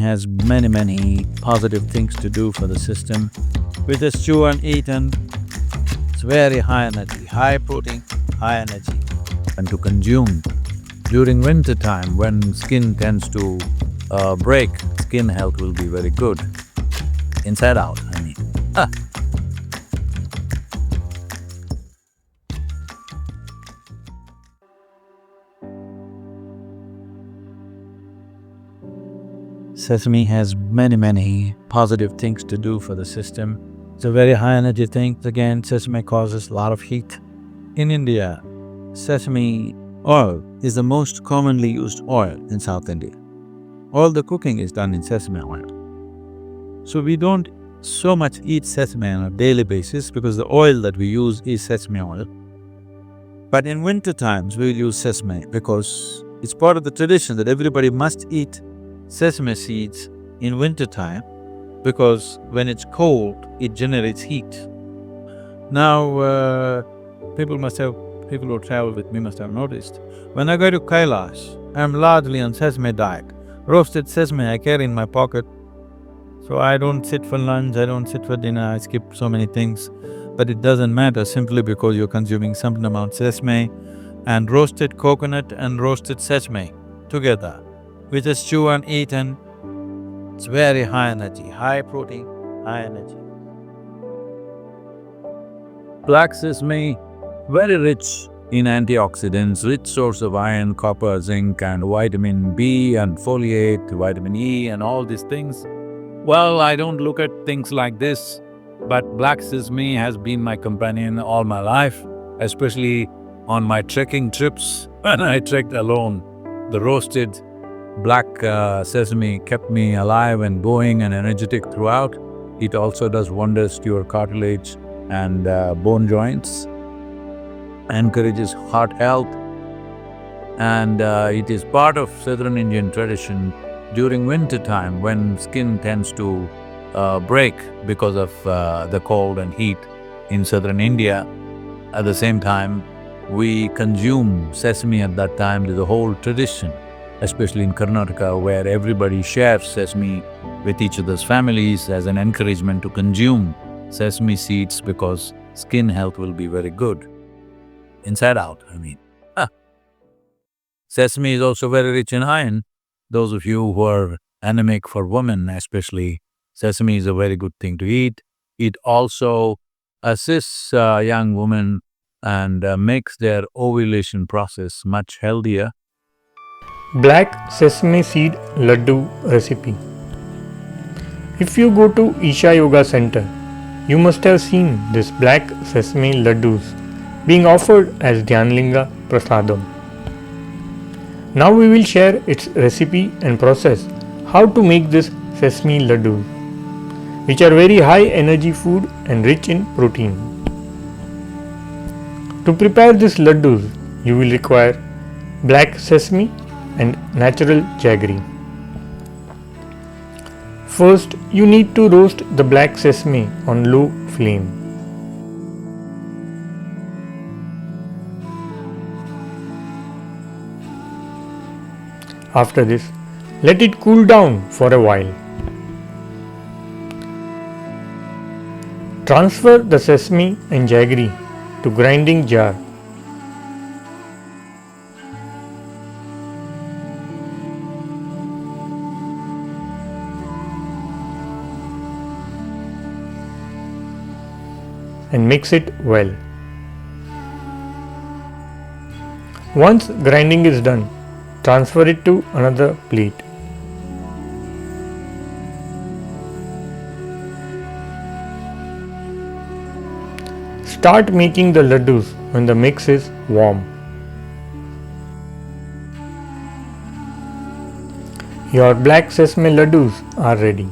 Has many positive things to do for the system. We just chew and eat, and it's very high energy, high protein, high energy. And to consume during winter time when skin tends to break, skin health will be very good. Inside out, I mean. Sesame has many positive things to do for the system. It's a very high energy thing. Again, sesame causes a lot of heat. In India, sesame oil is the most commonly used oil in South India. All the cooking is done in sesame oil. So we don't so much eat sesame on a daily basis because the oil that we use is sesame oil. But in winter times, we'll use sesame because it's part of the tradition that everybody must eat sesame seeds in winter time because when it's cold, it generates heat. Now, people who travel with me must have noticed, when I go to Kailash, I'm largely on sesame diet. Roasted sesame I carry in my pocket, so I don't sit for lunch, I don't sit for dinner, I skip so many things. But it doesn't matter simply because you're consuming some amount of sesame and roasted coconut and roasted sesame together. We just chew and eat, and it's very high energy, high protein, high energy. Black sesame, very rich in antioxidants, rich source of iron, copper, zinc and vitamin B and folate, vitamin E and all these things. Well, I don't look at things like this, but black sesame has been my companion all my life, especially on my trekking trips when I trekked alone. The roasted black sesame kept me alive and going and energetic throughout. It also does wonders to your cartilage and bone joints, encourages heart health, and it is part of southern Indian tradition during winter time when skin tends to break because of the cold and heat in southern India. At the same time, we consume sesame at that time. There's a whole tradition, especially in Karnataka, where everybody shares sesame with each other's families as an encouragement to consume sesame seeds because skin health will be very good. Inside out, I mean. Sesame is also very rich in iron. Those of you who are anemic, for women especially, sesame is a very good thing to eat. It also assists young women and makes their ovulation process much healthier. Black sesame seed laddu recipe. If you go to Isha Yoga Center, you must have seen this black sesame laddus being offered as Dhyanlinga Prasadam. Now we will share its recipe and process how to make this sesame laddus, which are very high energy food and rich in protein. To prepare this laddus, you will require black sesame and natural jaggery. First, you need to roast the black sesame on low flame. After this, let it cool down for a while. Transfer the sesame and jaggery to grinding jar. And mix it well. Once grinding is done, transfer it to another plate. Start making the laddus when the mix is warm. Your black sesame laddus are ready.